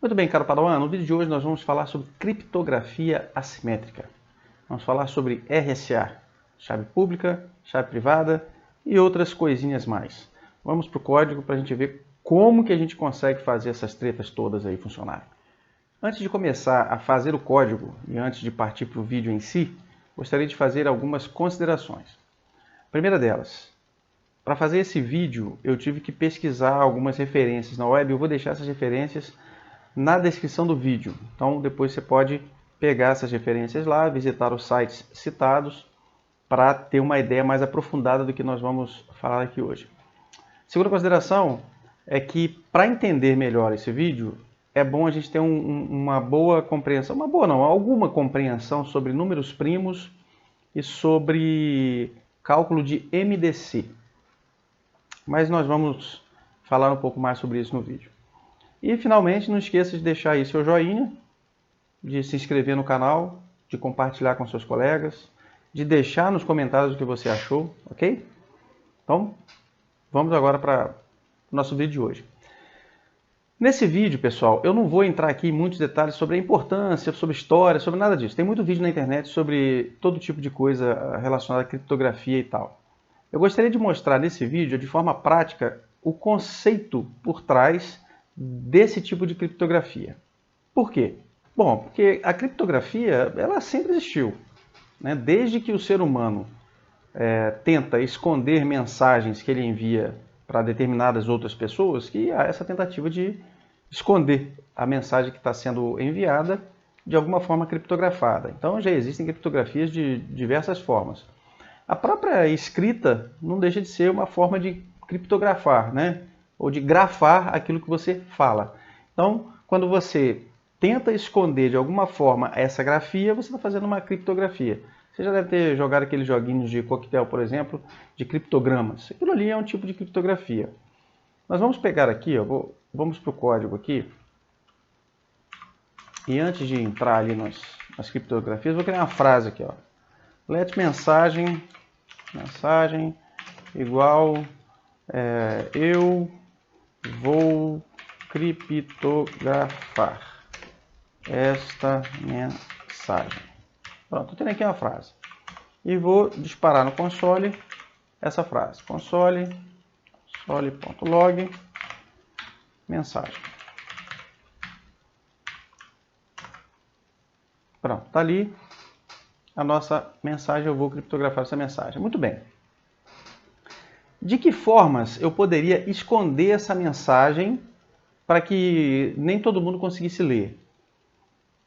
Muito bem, caro Padawan, no vídeo de hoje nós vamos falar sobre criptografia assimétrica. Vamos falar sobre RSA, chave pública, chave privada e outras coisinhas mais. Vamos para o código para a gente ver como que a gente consegue fazer essas tretas todas aí funcionarem. Antes de começar a fazer o código e antes de partir para o vídeo em si, gostaria de fazer algumas considerações. A primeira delas, para fazer esse vídeo eu tive que pesquisar algumas referências na web, eu vou deixar essas referências na descrição do vídeo. Então depois você pode pegar essas referências lá, visitar os sites citados para ter uma ideia mais aprofundada do que nós vamos falar aqui hoje. Segunda consideração é que para entender melhor esse vídeo é bom a gente ter uma boa compreensão, alguma compreensão sobre números primos e sobre cálculo de MDC. Mas nós vamos falar um pouco mais sobre isso no vídeo. E finalmente, não esqueça de deixar aí seu joinha, de se inscrever no canal, de compartilhar com seus colegas, de deixar nos comentários o que você achou, ok? Então, vamos agora para o nosso vídeo de hoje. Nesse vídeo, pessoal, eu não vou entrar aqui em muitos detalhes sobre a importância, sobre história, sobre nada disso. Tem muito vídeo na internet sobre todo tipo de coisa relacionada à criptografia e tal. Eu gostaria de mostrar nesse vídeo, de forma prática, o conceito por trás desse tipo de criptografia. Por quê? Bom, porque a criptografia ela sempre existiu, né? Desde que o ser humano tenta esconder mensagens que ele envia para determinadas outras pessoas, que há essa tentativa de esconder a mensagem que está sendo enviada de alguma forma criptografada. Então já existem criptografias de diversas formas. A própria escrita não deixa de ser uma forma de criptografar, né? Ou de grafar aquilo que você fala. Então, quando você tenta esconder de alguma forma essa grafia, você está fazendo uma criptografia. Você já deve ter jogado aqueles joguinhos de coquetel, por exemplo, de criptogramas. Aquilo ali é um tipo de criptografia. Nós vamos pegar aqui, ó, vamos para o código aqui. E antes de entrar ali nas criptografias, vou criar uma frase aqui, ó. Let mensagem igual eu vou criptografar esta mensagem. Pronto, estou tendo aqui uma frase. E vou disparar no console essa frase. console.log mensagem. Pronto, está ali a nossa mensagem. Eu vou criptografar essa mensagem. Muito bem. De que formas eu poderia esconder essa mensagem para que nem todo mundo conseguisse ler?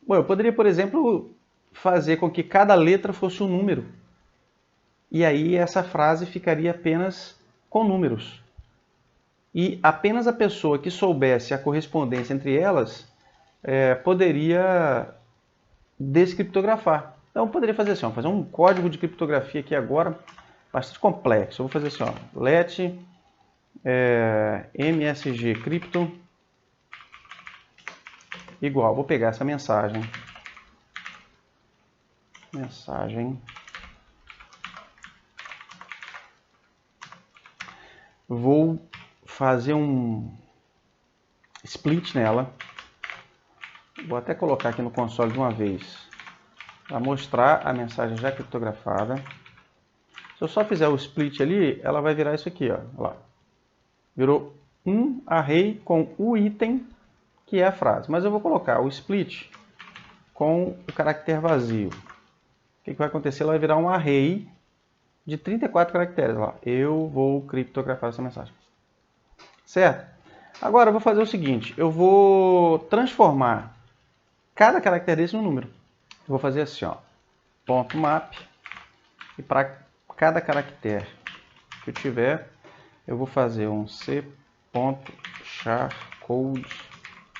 Bom, eu poderia, por exemplo, fazer com que cada letra fosse um número. E aí essa frase ficaria apenas com números. E apenas a pessoa que soubesse a correspondência entre elas poderia descriptografar. Então eu poderia fazer assim, ó, fazer um código de criptografia aqui agora, bastante complexo. Eu vou fazer assim, ó, let msg crypto igual, vou pegar essa mensagem, vou fazer um split nela, vou até colocar aqui no console de uma vez, para mostrar a mensagem já criptografada. Se eu só fizer o split ali, ela vai virar isso aqui, ó. Olha lá. Virou um array com o item que é a frase. Mas eu vou colocar o split com o caractere vazio. O que vai acontecer? Ela vai virar um array de 34 caracteres. Olha lá. Eu vou criptografar essa mensagem. Certo? Agora eu vou fazer o seguinte. Eu vou transformar cada caractere desse num número. Eu vou fazer assim, ó. Ponto map. E para cada caractere que eu tiver, eu vou fazer um c.charcode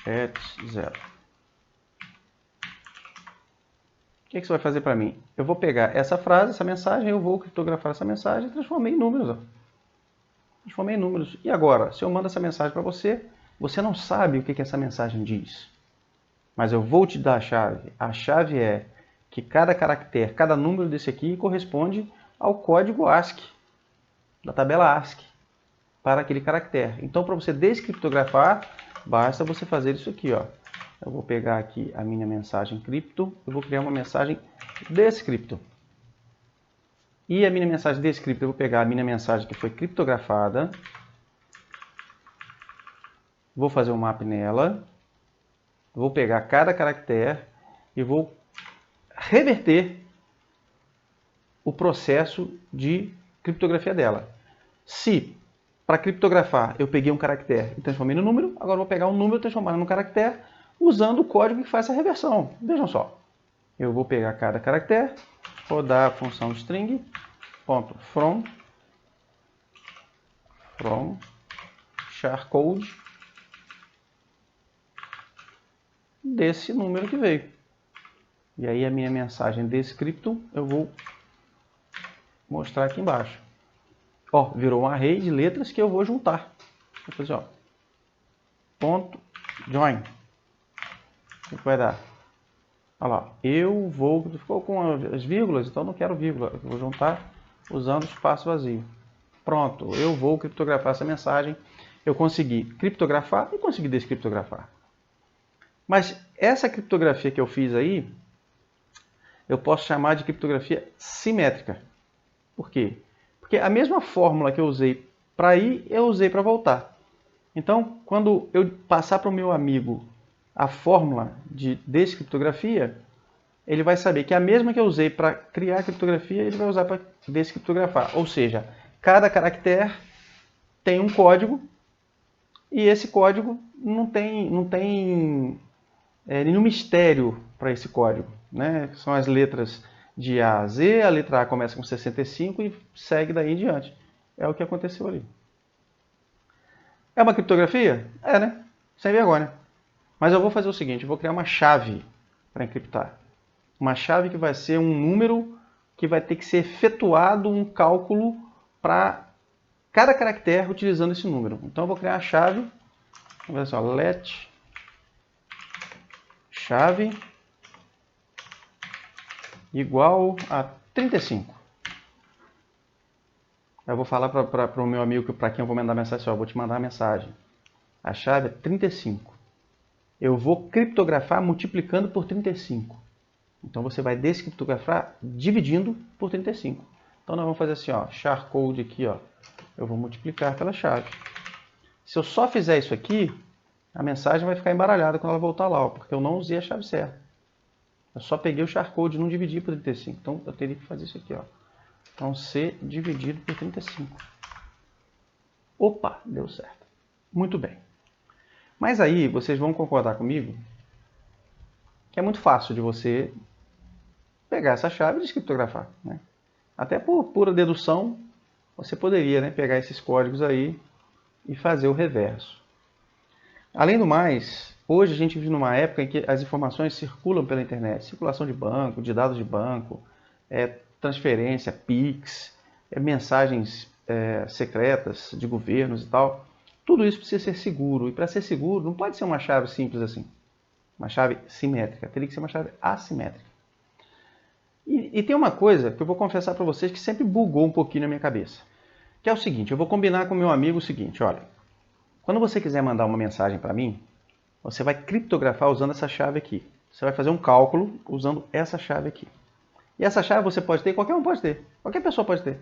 at 0. O que você vai fazer para mim? Eu vou pegar essa frase, essa mensagem, eu vou criptografar essa mensagem e transformei em números. Ó. Transformei em números. E agora, se eu mando essa mensagem para você, você não sabe o que essa mensagem diz. Mas eu vou te dar a chave. A chave é que cada caractere, cada número desse aqui corresponde ao código ASCII, da tabela ASCII, para aquele caractere. Então, para você descriptografar, basta você fazer isso aqui, ó. Eu vou pegar aqui a minha mensagem cripto, eu vou criar uma mensagem descripto. E a minha mensagem descripto, eu vou pegar a minha mensagem que foi criptografada, vou fazer um map nela, vou pegar cada caractere e vou reverter o processo de criptografia dela. Se para criptografar eu peguei um caractere e transformei no número, agora eu vou pegar um número e transformar no caractere usando o código que faz essa reversão. Vejam só. Eu vou pegar cada caractere, rodar a função string.from charcode desse número que veio. E aí a minha mensagem descripto eu vou mostrar aqui embaixo. Ó, virou um array de letras que eu vou juntar. Vou fazer, ó, ponto join. O que vai dar? Olha lá, eu vou, ficou com as vírgulas, então não quero vírgula. Eu vou juntar usando espaço vazio. Pronto, eu vou criptografar essa mensagem. Eu consegui criptografar e consegui descriptografar. Mas essa criptografia que eu fiz aí, eu posso chamar de criptografia simétrica. Por quê? Porque a mesma fórmula que eu usei para ir, eu usei para voltar. Então, quando eu passar para o meu amigo a fórmula de descriptografia, ele vai saber que a mesma que eu usei para criar a criptografia, ele vai usar para descriptografar. Ou seja, cada caractere tem um código e esse código não tem nenhum mistério para esse código, né? São as letras de A a Z, a letra A começa com 65 e segue daí em diante. É o que aconteceu ali. É uma criptografia? É, né? Sem vergonha. Mas eu vou fazer o seguinte, eu vou criar uma chave para encriptar. Uma chave que vai ser um número que vai ter que ser efetuado um cálculo para cada caractere utilizando esse número. Então eu vou criar a chave, vamos ver assim, ó, let chave igual a 35. Eu vou falar para o meu amigo, para quem eu vou mandar mensagem, eu vou te mandar a mensagem. A chave é 35. Eu vou criptografar multiplicando por 35. Então você vai descriptografar dividindo por 35. Então nós vamos fazer assim, ó, charcode aqui, ó. Eu vou multiplicar pela chave. Se eu só fizer isso aqui, a mensagem vai ficar embaralhada quando ela voltar lá, ó, porque eu não usei a chave certa. Eu só peguei o charcode e não dividi por 35. Então eu teria que fazer isso aqui, ó. Então C dividido por 35. Opa, deu certo. Muito bem. Mas aí vocês vão concordar comigo que é muito fácil de você pegar essa chave e descriptografar, né? Até por pura dedução, você poderia, né, pegar esses códigos aí e fazer o reverso. Além do mais, hoje a gente vive numa época em que as informações circulam pela internet. Circulação de banco, de dados de banco, transferência, PIX, mensagens secretas de governos e tal. Tudo isso precisa ser seguro. E para ser seguro, não pode ser uma chave simples assim. Uma chave simétrica. Teria que ser uma chave assimétrica. E tem uma coisa que eu vou confessar para vocês que sempre bugou um pouquinho na minha cabeça. Que é o seguinte, eu vou combinar com o meu amigo o seguinte, olha. Quando você quiser mandar uma mensagem para mim, você vai criptografar usando essa chave aqui. Você vai fazer um cálculo usando essa chave aqui. E essa chave você pode ter, qualquer um pode ter. Qualquer pessoa pode ter.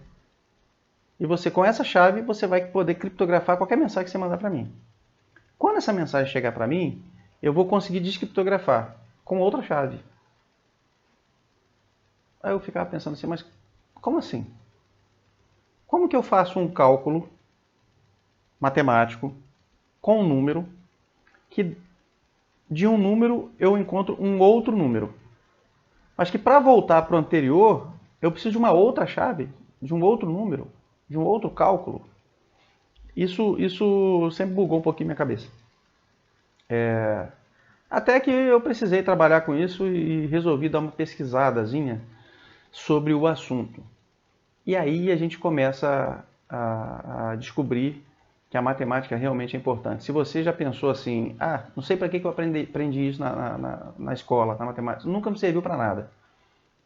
E você, com essa chave, você vai poder criptografar qualquer mensagem que você mandar para mim. Quando essa mensagem chegar para mim, eu vou conseguir descriptografar com outra chave. Aí eu ficava pensando assim, mas como assim? Como que eu faço um cálculo matemático com um número que de um número eu encontro um outro número? Mas que para voltar para o anterior, eu preciso de uma outra chave, de um outro número, de um outro cálculo. Isso sempre bugou um pouquinho minha cabeça. Até que eu precisei trabalhar com isso e resolvi dar uma pesquisadazinha sobre o assunto. E aí a gente começa a descobrir que a matemática realmente é importante. Se você já pensou assim, não sei para que eu aprendi isso na escola, na matemática, nunca me serviu para nada.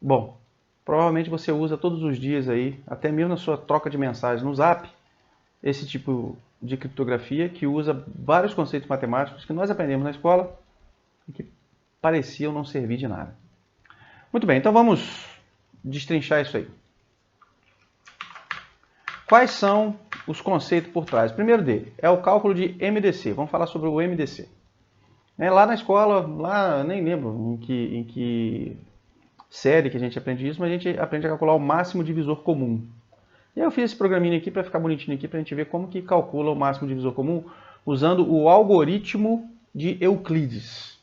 Bom, provavelmente você usa todos os dias aí, até mesmo na sua troca de mensagens no Zap, esse tipo de criptografia que usa vários conceitos matemáticos que nós aprendemos na escola e que pareciam não servir de nada. Muito bem, então vamos destrinchar isso aí. Quais são os conceitos por trás? O primeiro dele é o cálculo de MDC. Vamos falar sobre o MDC. Lá na escola, lá nem lembro em que série que a gente aprende isso, mas a gente aprende a calcular o máximo divisor comum. E aí eu fiz esse programinha aqui para ficar bonitinho aqui, para a gente ver como que calcula o máximo divisor comum usando o algoritmo de Euclides.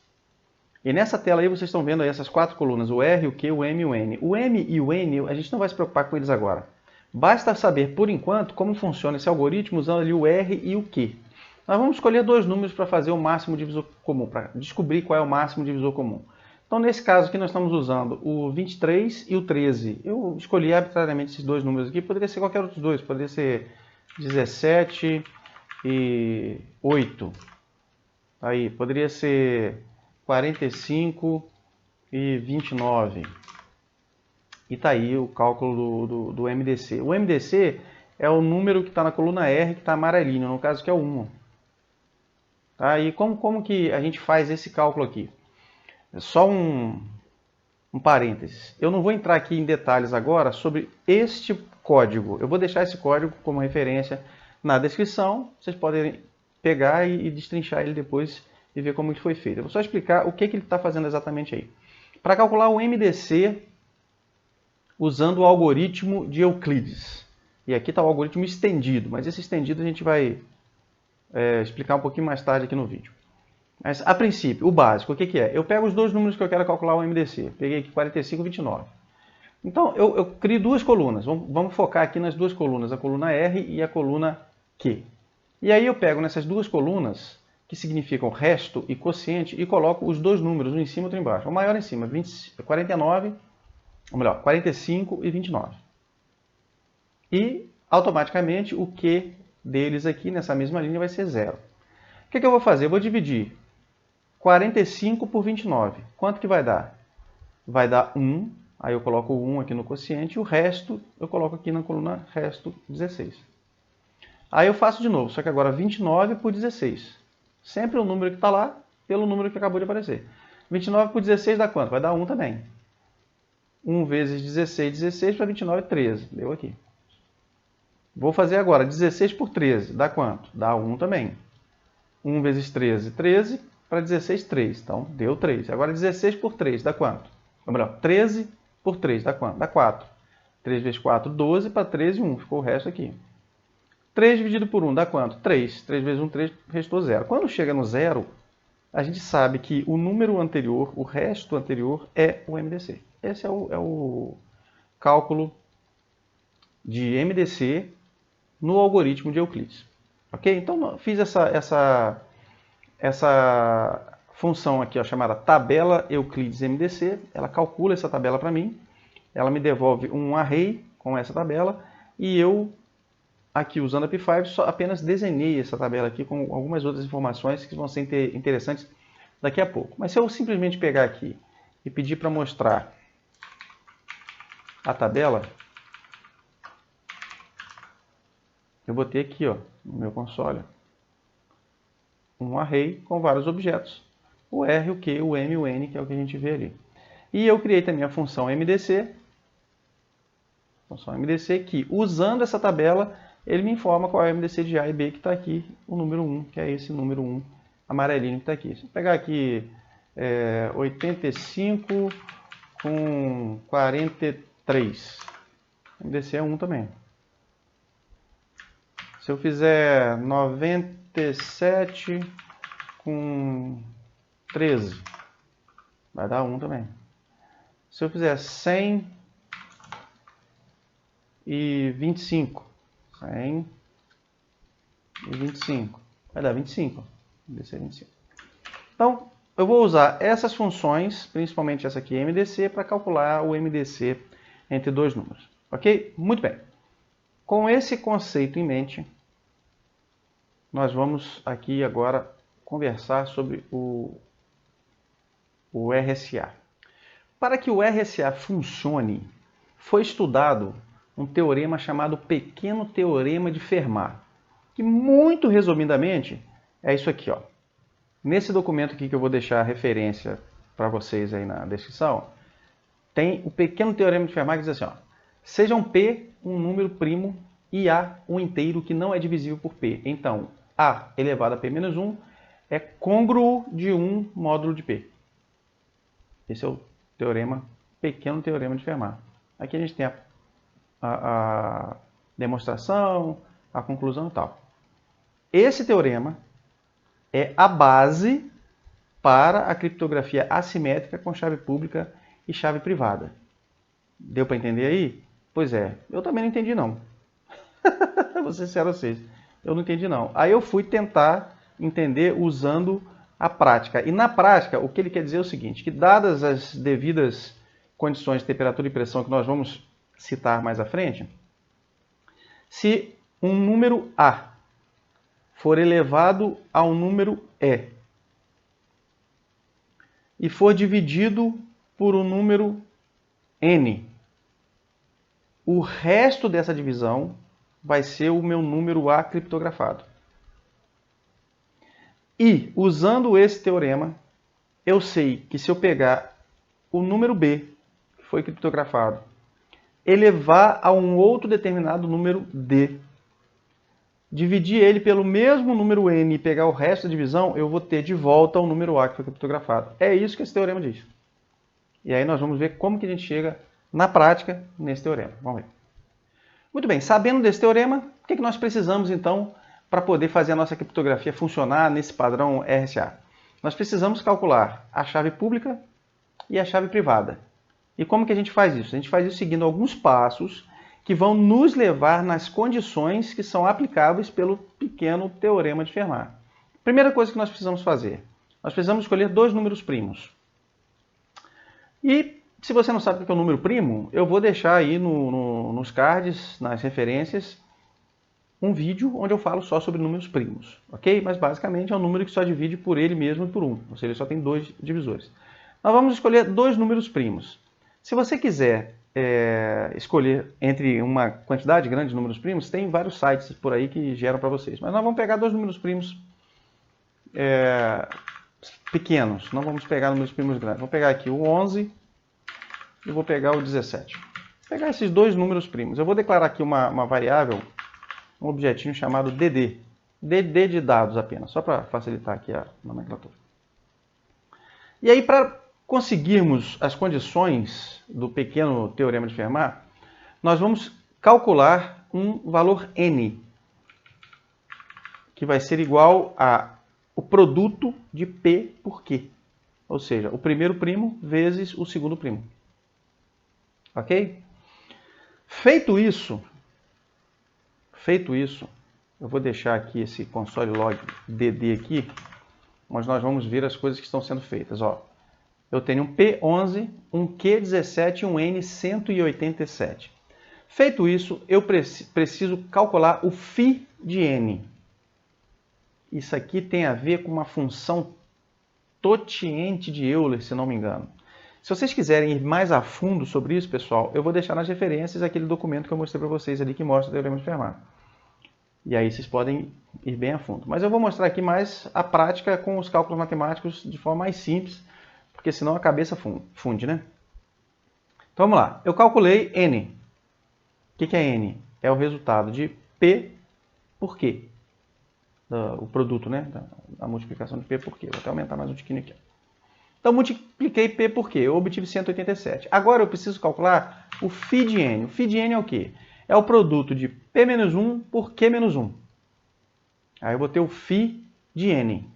E nessa tela aí vocês estão vendo aí essas 4 colunas, o R, o Q, o M e o N. O M e o N, a gente não vai se preocupar com eles agora. Basta saber, por enquanto, como funciona esse algoritmo usando ali o R e o Q. Nós vamos escolher 2 números para fazer o máximo divisor comum, para descobrir qual é o máximo divisor comum. Então, nesse caso aqui, nós estamos usando o 23 e o 13. Eu escolhi arbitrariamente esses 2 números aqui, poderia ser qualquer outro dos dois, poderia ser 17 e 8. Aí, poderia ser 45 e 29. E está aí o cálculo do MDC. O MDC é o número que está na coluna R, que está amarelinho, no caso que é o 1. Tá? E como que a gente faz esse cálculo aqui? É só um parênteses. Eu não vou entrar aqui em detalhes agora sobre este código. Eu vou deixar esse código como referência na descrição. Vocês podem pegar e destrinchar ele depois e ver como isso foi feito. Eu vou só explicar o que ele está fazendo exatamente aí. Para calcular o MDC usando o algoritmo de Euclides. E aqui está o algoritmo estendido, mas esse estendido a gente vai explicar um pouquinho mais tarde aqui no vídeo. Mas, a princípio, o básico, o que é? Eu pego os 2 números que eu quero calcular o MDC. Peguei aqui 45 e 29. Então, eu crio 2 colunas. Vamos focar aqui nas 2 colunas, a coluna R e a coluna Q. E aí eu pego nessas 2 colunas, que significam resto e quociente, e coloco os 2 números, um em cima e outro embaixo. O maior em cima, 49, ou melhor, 45 e 29. E, automaticamente, o Q deles aqui, nessa mesma linha, vai ser 0. O que eu vou fazer? Eu vou dividir 45 por 29. Quanto que vai dar? Vai dar 1. Aí eu coloco o 1 aqui no quociente. E o resto eu coloco aqui na coluna resto 16. Aí eu faço de novo. Só que agora 29 por 16. Sempre o número que está lá pelo número que acabou de aparecer. 29 por 16 dá quanto? Vai dar 1 também. 1 vezes 16, 16 para 29, 13. Deu aqui. Vou fazer agora 16 por 13. Dá quanto? Dá 1 também. 1 vezes 13, 13, para 16, 3. Então, deu 3. Agora, 16 por 3, dá quanto? Ou melhor, 13 por 3, dá quanto? Dá 4. 3 vezes 4, 12, para 13, 1. Ficou o resto aqui. 3 dividido por 1 dá quanto? 3. 3 vezes 1, 3, restou 0. Quando chega no 0, a gente sabe que o número anterior, o resto anterior, é o MDC. Esse é o cálculo de MDC no algoritmo de Euclides. Ok? Então, fiz essa função aqui, ó, chamada tabela Euclides MDC. Ela calcula essa tabela para mim. Ela me devolve um array com essa tabela. E eu, aqui usando a P5, só apenas desenhei essa tabela aqui com algumas outras informações que vão ser interessantes daqui a pouco. Mas se eu simplesmente pegar aqui e pedir para mostrar a tabela, eu vou ter aqui, ó, no meu console, um array com vários objetos. O R, o Q, o M e o N, que é o que a gente vê ali. E eu criei também a função MDC, que, usando essa tabela, ele me informa qual é o MDC de A e B, que está aqui, o número 1, que é esse número 1 amarelinho que está aqui. Se eu pegar aqui 85 com 43, o MDC é 1 também. Se eu fizer 97 com 13, vai dar 1 também. Se eu fizer 100 e 25, 100 e 25, vai dar 25. MDC 25. Então, eu vou usar essas funções, principalmente essa aqui, MDC, para calcular o MDC entre 2 números. Ok? Muito bem. Com esse conceito em mente, nós vamos aqui agora conversar sobre o RSA. Para que o RSA funcione, foi estudado um teorema chamado Pequeno Teorema de Fermat, que muito resumidamente é isso aqui, ó. nesse documento aqui que eu vou deixar a referência para vocês aí na descrição, tem o pequeno teorema de Fermat que diz assim, ó, sejam P um número primo e A um inteiro que não é divisível por P. Então, A elevado a P menos 1 é côngruo de 1 módulo de P. Esse é o teorema, pequeno teorema de Fermat. Aqui a gente tem a demonstração, a conclusão e tal. Esse teorema é a base para a criptografia assimétrica com chave pública e chave privada. Deu para entender aí? Pois é, eu também não entendi não. Vou ser sincero a vocês, eu não entendi não. Aí eu fui tentar entender usando a prática. E na prática, o que ele quer dizer é o seguinte, que dadas as devidas condições de temperatura e pressão que nós vamos citar mais à frente, se um número A for elevado a um número E e for dividido por um número N, o resto dessa divisão vai ser o meu número A criptografado. E, usando esse teorema, eu sei que se eu pegar o número B, que foi criptografado, elevar a um outro determinado número D, dividir ele pelo mesmo número N e pegar o resto da divisão, eu vou ter de volta o número A que foi criptografado. É isso que esse teorema diz. E aí nós vamos ver como que a gente chega na prática nesse teorema. Vamos ver. Muito bem, sabendo desse teorema, o que nós precisamos então para poder fazer a nossa criptografia funcionar nesse padrão RSA? Nós precisamos calcular a chave pública e a chave privada. E como que a gente faz isso? A gente faz isso seguindo alguns passos que vão nos levar nas condições que são aplicáveis pelo pequeno teorema de Fermat. Primeira coisa que nós precisamos fazer, nós precisamos escolher dois números primos. E se você não sabe o que é um número primo, eu vou deixar aí nos cards, nas referências, um vídeo onde eu falo só sobre números primos, ok? Mas basicamente é um número que só divide por ele mesmo e por 1, ou seja, ele só tem dois divisores. Nós vamos escolher dois números primos. Se você quiser escolher entre uma quantidade grande de números primos, tem vários sites por aí que geram para vocês. Mas nós vamos pegar dois números primos pequenos, não vamos pegar números primos grandes. Vou pegar aqui o 11 e vou pegar o 17. Vou pegar esses dois números primos. Eu vou declarar aqui uma variável, um objetinho chamado DD. DD de dados apenas, só para facilitar aqui a nomenclatura. E aí, para conseguirmos as condições do pequeno teorema de Fermat, nós vamos calcular um valor n, que vai ser igual ao produto de P por Q. Ou seja, o primeiro primo vezes o segundo primo. Ok? Feito isso, eu vou deixar aqui esse console log dd aqui, mas nós vamos ver as coisas que estão sendo feitas. Ó, eu tenho um P11, um Q17 e um N187. Feito isso, eu preciso calcular o φ de N. Isso aqui tem a ver com uma função totiente de Euler, se não me engano. Se vocês quiserem ir mais a fundo sobre isso, pessoal, eu vou deixar nas referências aquele documento que eu mostrei para vocês ali que mostra o teorema de Fermat. E aí vocês podem ir bem a fundo. Mas eu vou mostrar aqui mais a prática com os cálculos matemáticos de forma mais simples, porque senão a cabeça funde, né? Então vamos lá. Eu calculei N. O que é N? É o resultado de P por Q. O produto, né? A multiplicação de P por Q. Vou até aumentar mais um tiquinho aqui. Então multipliquei P por Q. Eu obtive 187. Agora eu preciso calcular o φ de N. O φ de N é o quê? É o produto de P-1 por Q-1. Aí eu vou ter o φ de N,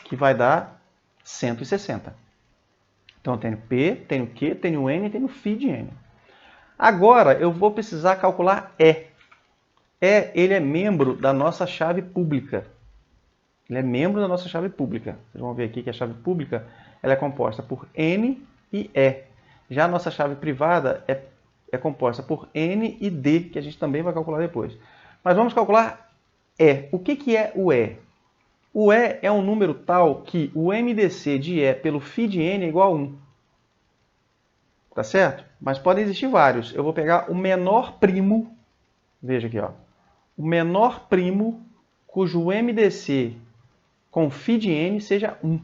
que vai dar 160. Então eu tenho P, tenho Q, tenho N e tenho φ de N. Agora eu vou precisar calcular E. Ele é membro da nossa chave pública. Ele é membro da nossa chave pública. Vocês vão ver aqui que a chave pública ela é composta por N e E. Já a nossa chave privada é composta por N e D, que a gente também vai calcular depois. Mas vamos calcular E. O que é o E? O E é um número tal que o MDC de E pelo φ de N é igual a 1. Tá certo? Mas podem existir vários. Eu vou pegar o menor primo, veja aqui, ó, o menor primo cujo MDC com φ de n seja 1.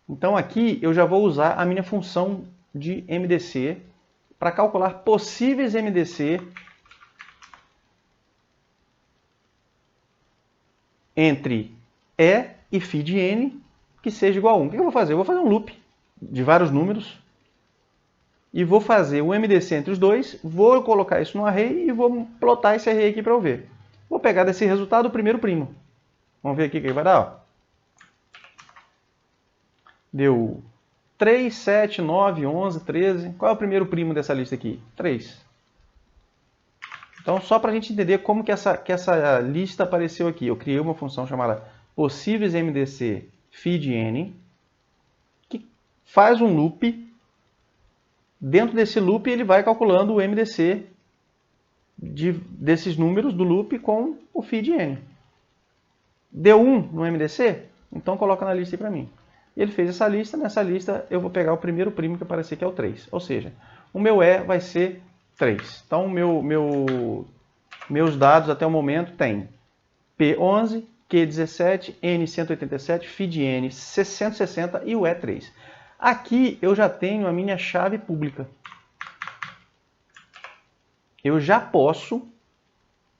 Então aqui eu já vou usar a minha função de MDC para calcular possíveis MDC entre E e φ de n que seja igual a 1. O que eu vou fazer? Eu vou fazer um loop de vários números e vou fazer o MDC entre os dois, vou colocar isso no array e vou plotar esse array aqui para eu ver. Vou pegar desse resultado o primeiro primo. Vamos ver aqui o que vai dar. Ó. Deu 3, 7, 9, 11, 13. Qual é o primeiro primo dessa lista aqui? 3. Então, só para a gente entender como que essa lista apareceu aqui, eu criei uma função chamada possíveis MDC φ de n, que faz um loop. Dentro desse loop, ele vai calculando o MDC desses números do loop com o φ de n. Deu 1 no MDC? Então, coloca na lista aí para mim. Ele fez essa lista, nessa lista eu vou pegar o primeiro primo que aparecer, que é o 3. Ou seja, o meu E vai ser 3. Então, meus dados até o momento tem P11, Q17, N187, φ de N 160 e o E3. Aqui eu já tenho a minha chave pública. Eu já posso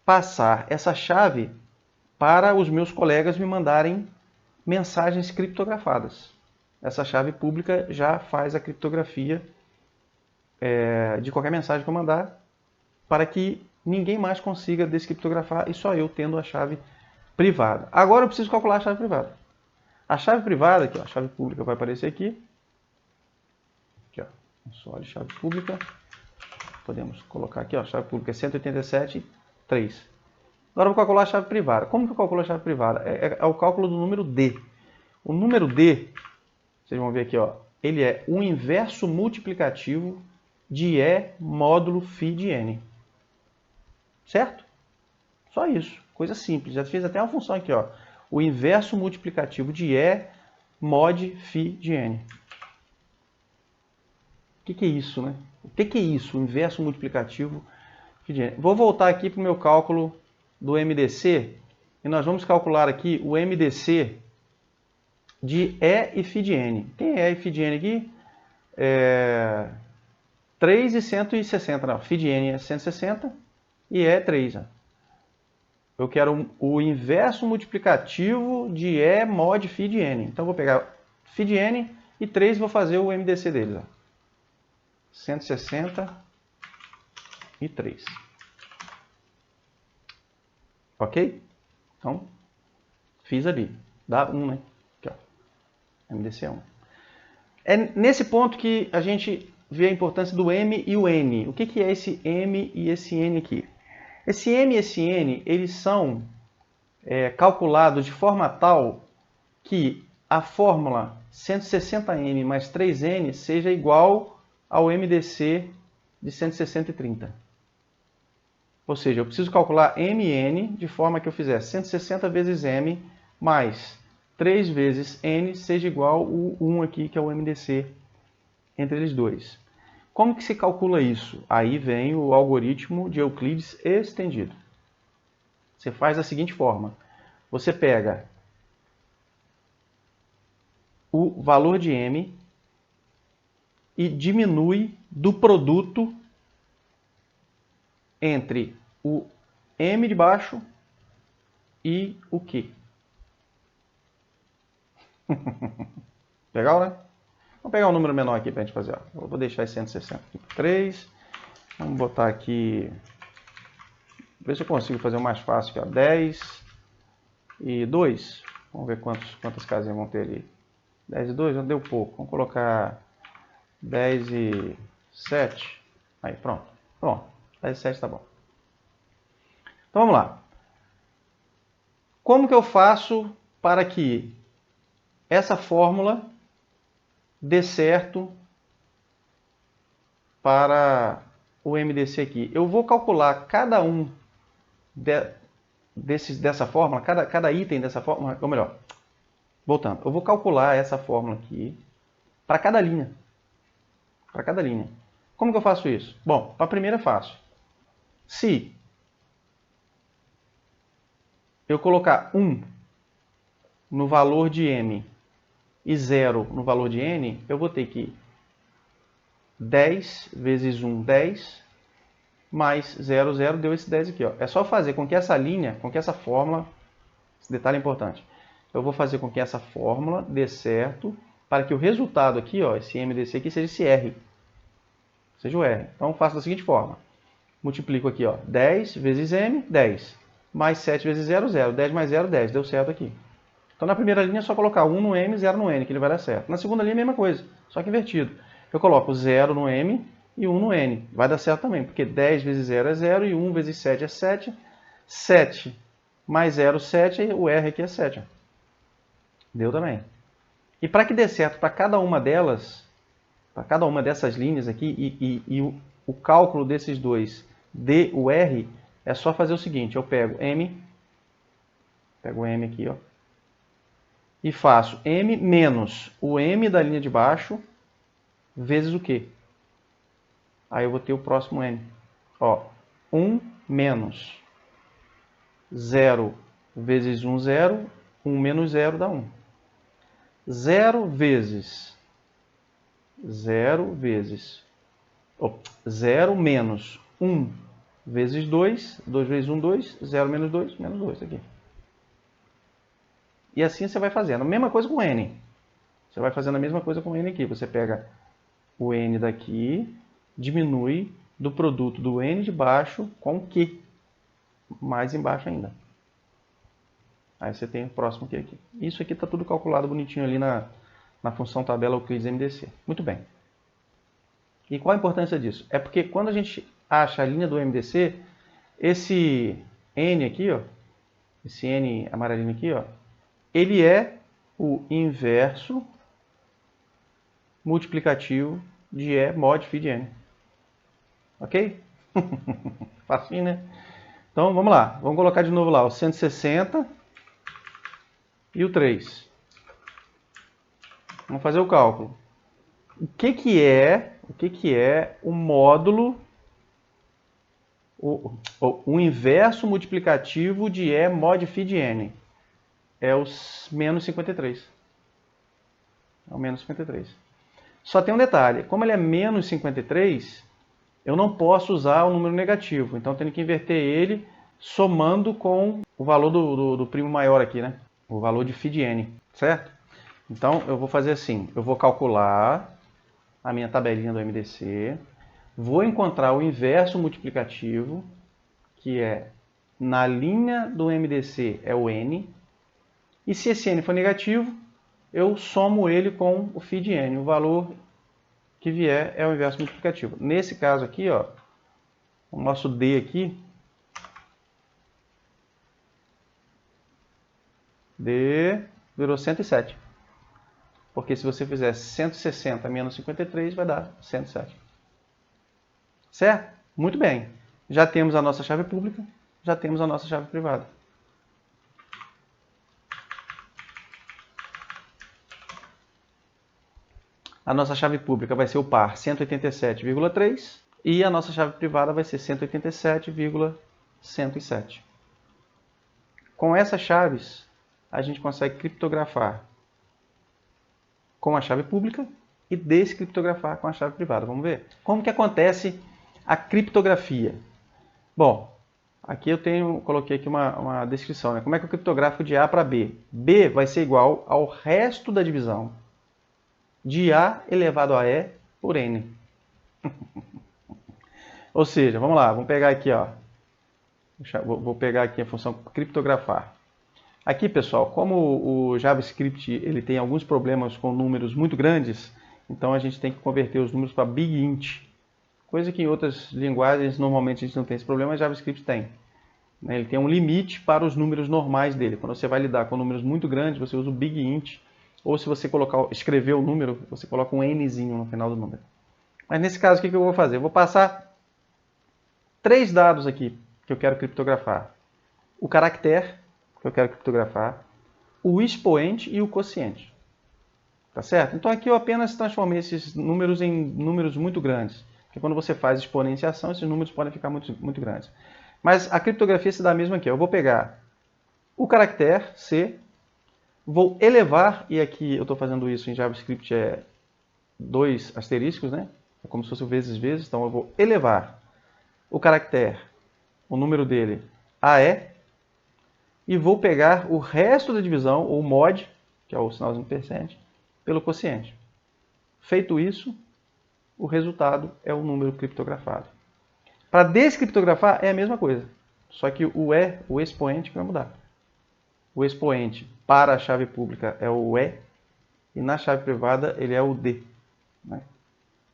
passar essa chave para os meus colegas me mandarem mensagens criptografadas. Essa chave pública já faz a criptografia de qualquer mensagem que eu mandar, para que ninguém mais consiga descriptografar e só eu tendo a chave privada. Agora eu preciso calcular a chave privada. A chave privada, aqui, ó, a chave pública vai aparecer aqui. Aqui, ó, console chave pública. Podemos colocar aqui, ó, a chave pública é 187.3. Agora eu vou calcular a chave privada. Como que eu calculo a chave privada? É o cálculo do número D. O número D, vocês vão ver aqui, ó, ele é o inverso multiplicativo de E módulo φ de n. Certo? Só isso. Coisa simples. Já fiz até uma função aqui, ó. O inverso multiplicativo de E mod φ de n. O que é isso, né? O que é isso? O inverso multiplicativo de n. Vou voltar aqui para o meu cálculo do MDC e nós vamos calcular aqui o MDC de E e φ de n. Tem E e φ de n aqui? 3 e 160. Não, φ de n é 160 e E é 3. Ó. Eu quero o inverso multiplicativo de E mod φ de n. Então, vou pegar φ de n e 3 e vou fazer o MDC deles. Ó. 160 e 3. Ok? Então, fiz ali. Dá 1, né? Aqui, ó. MDC é 1. É nesse ponto que a gente vê a importância do M e o N. O que é esse M e esse N aqui? Esse M e esse N, eles são calculados de forma tal que a fórmula 160M mais 3N seja igual ao MDC de 160 e 30. Ou seja, eu preciso calcular M e N de forma que eu fizer 160 vezes M mais 3 vezes N seja igual o 1 aqui, que é o MDC entre eles dois. Como que se calcula isso? Aí vem o algoritmo de Euclides estendido. Você faz da seguinte forma. Você pega o valor de M e diminui do produto entre o M de baixo e o Q. Legal, né? Vamos pegar um número menor aqui para a gente fazer. Ó. Eu vou deixar esse 160 aqui por 3. Vamos botar aqui... Ver se eu consigo fazer o mais fácil aqui. Ó. 10 e 2. Vamos ver quantas casinhas vão ter ali. 10 e 2 já deu pouco. Vamos colocar 10 e 7. Aí, pronto. Pronto. 10 e 7 tá bom. Então vamos lá. Como que eu faço para que essa fórmula dê certo para o MDC aqui? Eu vou calcular cada um dessa fórmula, cada item dessa fórmula, ou melhor, voltando, eu vou calcular essa fórmula aqui para cada linha. Para cada linha. Como que eu faço isso? Bom, para a primeira é fácil. Se eu colocar 1 no valor de m e 0 no valor de n, eu vou ter que 10 vezes 1, 10, mais 0, 0, deu esse 10 aqui. Ó. É só fazer com que essa linha, com que essa fórmula, esse detalhe é importante, eu vou fazer com que essa fórmula dê certo para que o resultado aqui, ó, esse MDC aqui, seja esse R. Seja o R. Então, eu faço da seguinte forma. Multiplico aqui, ó, 10 vezes M, 10. Mais 7 vezes 0, 0. 10 mais 0, 10. Deu certo aqui. Então, na primeira linha é só colocar 1 no M e 0 no N, que ele vai dar certo. Na segunda linha, a mesma coisa, só que invertido. Eu coloco 0 no M e 1 no N. Vai dar certo também, porque 10 vezes 0 é 0 e 1 vezes 7 é 7. 7 mais 0, 7, e o R aqui é 7. Deu também. E para que dê certo para cada uma delas, para cada uma dessas linhas aqui, e o cálculo desses dois dê o R, é só fazer o seguinte, eu pego M aqui, ó, e faço M menos o M da linha de baixo, vezes o quê? Aí eu vou ter o próximo M. Ó, 1 menos 0 vezes 1, 0. 1 menos 0 dá 1. 0 vezes 0 menos 1 vezes 2. 2 vezes 1, 2. 0 menos 2, menos 2 aqui. E assim você vai fazendo. A mesma coisa com N. Você vai fazendo a mesma coisa com N aqui. Você pega o N daqui, diminui do produto do N de baixo com o Q. Mais embaixo ainda. Aí você tem o próximo Q aqui. Isso aqui está tudo calculado bonitinho ali na função tabela Euclides MDC. Muito bem. E qual a importância disso? É porque quando a gente acha a linha do MDC, esse N aqui, ó, esse N amarelinho aqui, ó, ele é o inverso multiplicativo de E mod φ de N. Ok? Facinho, né? Então, vamos lá. Vamos colocar de novo lá o 160 e o 3. Vamos fazer o cálculo. O que é o módulo, o inverso multiplicativo de E mod φ de N? É o menos 53. É o menos 53. Só tem um detalhe. Como ele é menos 53, eu não posso usar o número negativo. Então, eu tenho que inverter ele somando com o valor do primo maior aqui, né? O valor de φ de N, certo? Então, eu vou fazer assim. Eu vou calcular a minha tabelinha do MDC. Vou encontrar o inverso multiplicativo, que é na linha do MDC é o N. E se esse N for negativo, eu somo ele com o φ de N. O valor que vier é o inverso multiplicativo. Nesse caso aqui, ó, o nosso D aqui, D virou 107. Porque se você fizer 160 menos 53, vai dar 107. Certo? Muito bem. Já temos a nossa chave pública, já temos a nossa chave privada. A nossa chave pública vai ser o par 187,3 e a nossa chave privada vai ser 187,107. Com essas chaves, a gente consegue criptografar com a chave pública e descriptografar com a chave privada. Vamos ver? Como que acontece a criptografia? Bom, aqui eu coloquei aqui uma descrição, né? Como é que eu criptografo de A para B? B vai ser igual ao resto da divisão de A elevado a E por N. Ou seja, vamos lá, vamos pegar aqui, ó. Vou pegar aqui a função criptografar. Aqui, pessoal, como o JavaScript ele tem alguns problemas com números muito grandes, então a gente tem que converter os números para Big Int. Coisa que em outras linguagens normalmente a gente não tem esse problema, mas JavaScript tem. Ele tem um limite para os números normais dele. Quando você vai lidar com números muito grandes, você usa o Big Int. Ou se você escrever o número, você coloca um Nzinho no final do número. Mas nesse caso, o que eu vou fazer? Eu vou passar 3 dados aqui que eu quero criptografar. O caractere, que eu quero criptografar, o expoente e o quociente. Tá certo? Então aqui eu apenas transformei esses números em números muito grandes. Porque quando você faz exponenciação, esses números podem ficar muito grandes. Mas a criptografia se dá mesmo aqui. Eu vou pegar o caractere C, Vou elevar, e aqui eu estou fazendo isso em JavaScript, é 2 asteriscos, né? É como se fosse o vezes, então eu vou elevar o caractere, o número dele, a E, e vou pegar o resto da divisão, ou mod, que é o sinalzinho percente, pelo quociente. Feito isso, o resultado é o número criptografado. Para descriptografar é a mesma coisa, só que o E, o expoente, que vai mudar. O expoente para a chave pública é o E, e na chave privada ele é o D. Né?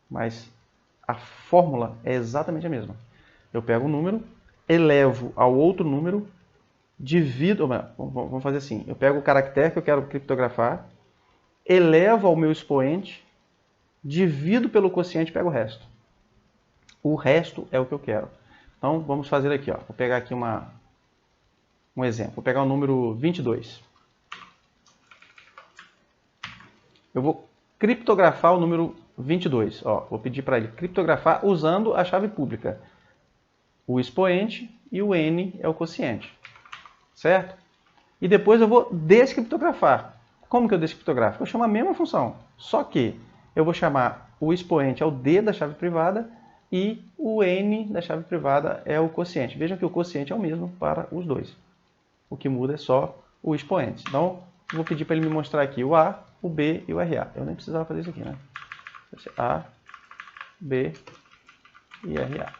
Mas a fórmula é exatamente a mesma. Eu pego um número, elevo ao outro número, divido... Vamos fazer assim. Eu pego o caractere que eu quero criptografar, elevo ao meu expoente, divido pelo quociente e pego o resto. O resto é o que eu quero. Então, vamos fazer aqui. Ó. Vou pegar aqui um exemplo. Vou pegar o número 22. Eu vou criptografar o número 22. Ó, vou pedir para ele criptografar usando a chave pública. O expoente e o N é o quociente. Certo? E depois eu vou descriptografar. Como que eu descriptografo? Eu chamo a mesma função, só que eu vou chamar o expoente é o D da chave privada e o N da chave privada é o quociente. Vejam que o quociente é o mesmo para os dois. O que muda é só o expoente. Então, eu vou pedir para ele me mostrar aqui o A, o B e o RA. Eu nem precisava fazer isso aqui, né? Vai ser A, B e RA.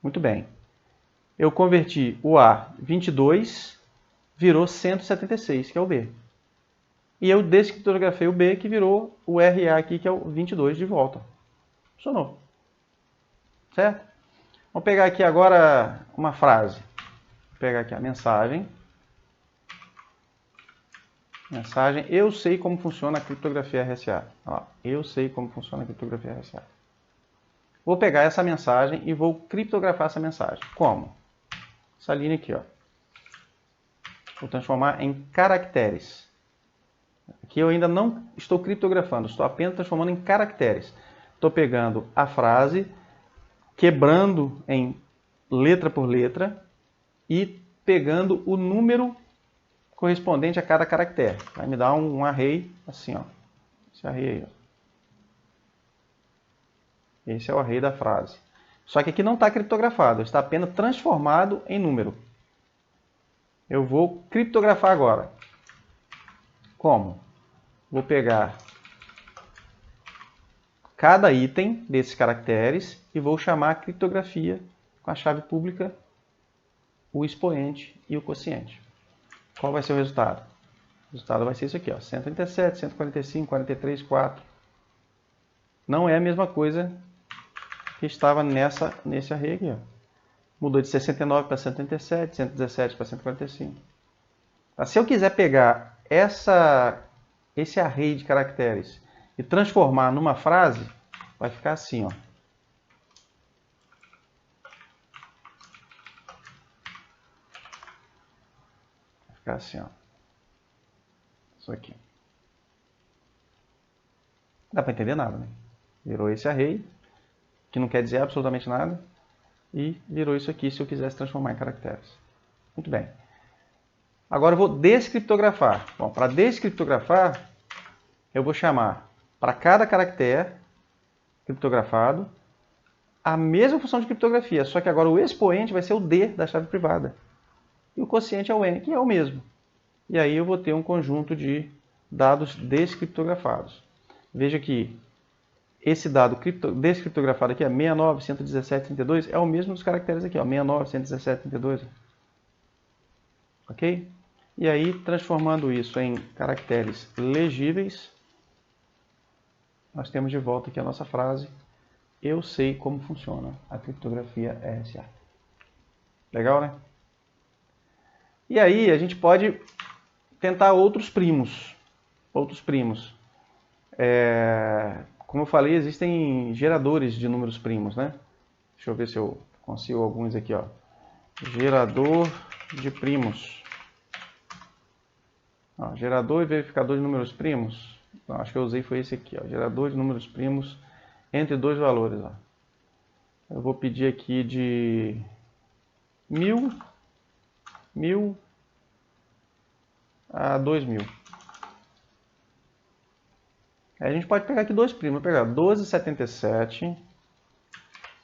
Muito bem. Eu converti o A 22, virou 176, que é o B. E eu descriptografei o B, que virou o RA aqui, que é o 22 de volta. Funcionou. Certo? Vamos pegar aqui agora uma frase. Vou pegar aqui a mensagem. Mensagem, eu sei como funciona a criptografia RSA. Olha lá, eu sei como funciona a criptografia RSA. Vou pegar essa mensagem e vou criptografar essa mensagem. Como? Essa linha aqui, ó. Vou transformar em caracteres. Aqui eu ainda não estou criptografando, estou apenas transformando em caracteres. Estou pegando a frase, quebrando em letra por letra e pegando o número correspondente a cada caractere. Vai me dar um array assim, ó. Esse array aí, ó. Esse é o array da frase. Só que aqui não está criptografado, está apenas transformado em número. Eu vou criptografar agora. Como? Vou pegar cada item desses caracteres e vou chamar a criptografia com a chave pública, o expoente e o quociente. Qual vai ser o resultado? O resultado vai ser isso aqui, ó, 137, 145, 43, 4. Não é a mesma coisa que estava nesse array aqui. Ó. Mudou de 69 para 137, 117 para 145. Se eu quiser pegar esse array de caracteres e transformar numa frase, vai ficar assim, ó. Vai ficar assim, ó. Isso aqui. Não dá para entender nada, né? Virou esse array, que não quer dizer absolutamente nada, e virou isso aqui se eu quisesse transformar em caracteres. Muito bem. Agora eu vou descriptografar. Bom, para descriptografar, eu vou chamar para cada caractere criptografado a mesma função de criptografia, só que agora o expoente vai ser o D da chave privada. E o quociente é o N, que é o mesmo. E aí eu vou ter um conjunto de dados descriptografados. Veja que esse dado descriptografado aqui, 69, 117, 32, é o mesmo dos caracteres aqui, ó, 69, 117, 32. Ok? E aí, transformando isso em caracteres legíveis, nós temos de volta aqui a nossa frase: eu sei como funciona a criptografia RSA. Legal, né? E aí, a gente pode tentar outros primos. Como eu falei, existem geradores de números primos, né? Deixa eu ver se eu consigo alguns aqui, ó. Gerador de primos. Ó, gerador e verificador de números primos. Não, acho que eu usei foi esse aqui, ó. Gerador de números primos entre dois valores, ó. Eu vou pedir aqui de 1000, 1000 a 2000. Aí a gente pode pegar aqui dois primos. Vou pegar 1277.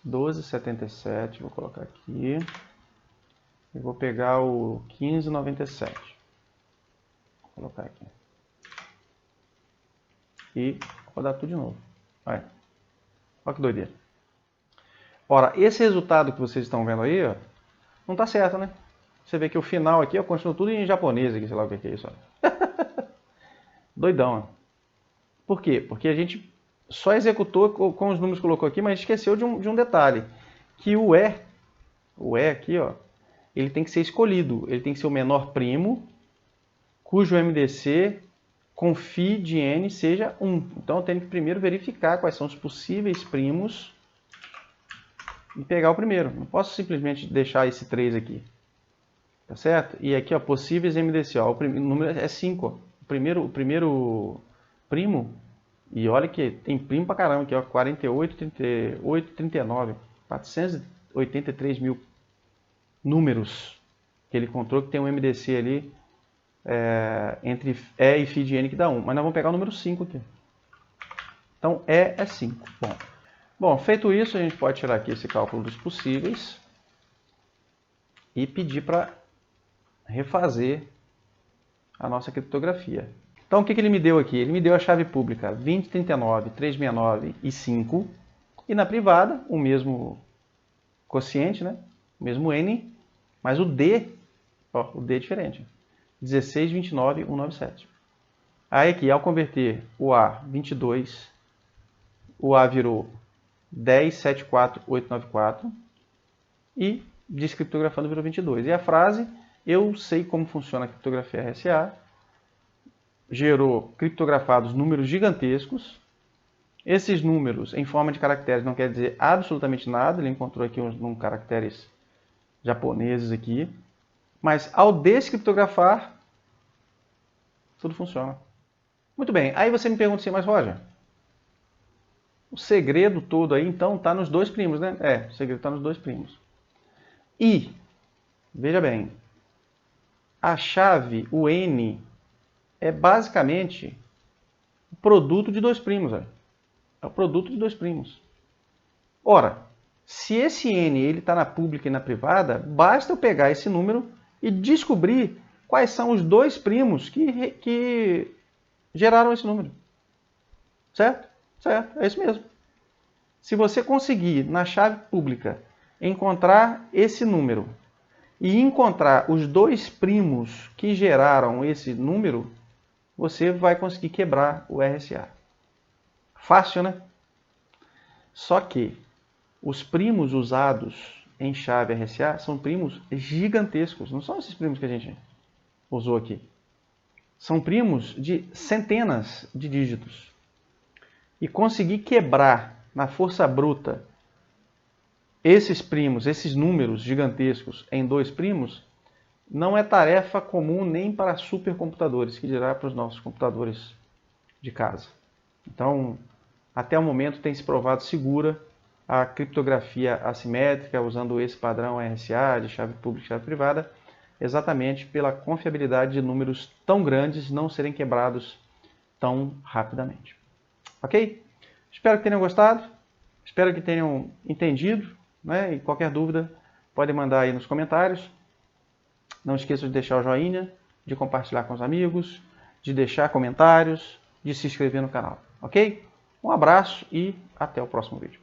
1277, vou colocar aqui. E vou pegar o 1597. Vou colocar aqui. E rodar tudo de novo. Olha que doideira. Ora, esse resultado que vocês estão vendo aí, ó, não está certo, né? Você vê que o final aqui, ó, continua tudo em japonês aqui, sei lá o que é isso. Ó. Doidão, ó. Por quê? Porque a gente só executou com os números que colocou aqui, mas esqueceu de um detalhe. Que o E aqui, ó, ele tem que ser escolhido. Ele tem que ser o menor primo, cujo MDC com φ de n seja 1. Então eu tenho que primeiro verificar quais são os possíveis primos e pegar o primeiro. Não posso simplesmente deixar esse 3 aqui. Tá certo? E aqui, ó, possíveis MDC. Ó, o número é 5. Ó. O primeiro primo, e olha que tem primo pra caramba aqui, ó, 48, 38, 39. 483 mil números que ele encontrou que tem um MDC ali entre E e φ de n que dá 1. Mas nós vamos pegar o número 5 aqui. Então, E é 5. Bom, feito isso, a gente pode tirar aqui esse cálculo dos possíveis e pedir para refazer a nossa criptografia. Então, o que ele me deu aqui? Ele me deu a chave pública 2039, 369 e 5. E na privada, o mesmo quociente, né? O mesmo n, mas o D, ó, o D é diferente. 16, 29, 197. Aí aqui, ao converter o A 22, o A virou 10, 74, 894 e descriptografando virou 22. E a frase, eu sei como funciona a criptografia RSA, gerou criptografados números gigantescos. Esses números em forma de caracteres não quer dizer absolutamente nada, ele encontrou aqui uns caracteres japoneses aqui, mas ao descriptografar, tudo funciona. Muito bem, aí você me pergunta assim, mas Roger, o segredo todo aí então está nos dois primos, né? O segredo está nos dois primos. E, veja bem, a chave, o N, é basicamente o produto de dois primos, velho. É o produto de dois primos. Ora, se esse n está na pública e na privada, basta eu pegar esse número e descobrir quais são os dois primos que geraram esse número. Certo? Certo, é isso mesmo. Se você conseguir, na chave pública, encontrar esse número e encontrar os dois primos que geraram esse número, você vai conseguir quebrar o RSA. Fácil, né? Só que os primos usados em chave RSA são primos gigantescos. Não são esses primos que a gente usou aqui. São primos de centenas de dígitos. E conseguir quebrar na força bruta esses primos, esses números gigantescos em dois primos, não é tarefa comum nem para supercomputadores, que dirá para os nossos computadores de casa. Então, até o momento tem se provado segura a criptografia assimétrica usando esse padrão RSA de chave pública e chave privada, exatamente pela confiabilidade de números tão grandes não serem quebrados tão rapidamente. Ok? Espero que tenham gostado, espero que tenham entendido, né? E qualquer dúvida pode mandar aí nos comentários. Não esqueça de deixar o joinha, de compartilhar com os amigos, de deixar comentários, de se inscrever no canal. Ok? Um abraço e até o próximo vídeo.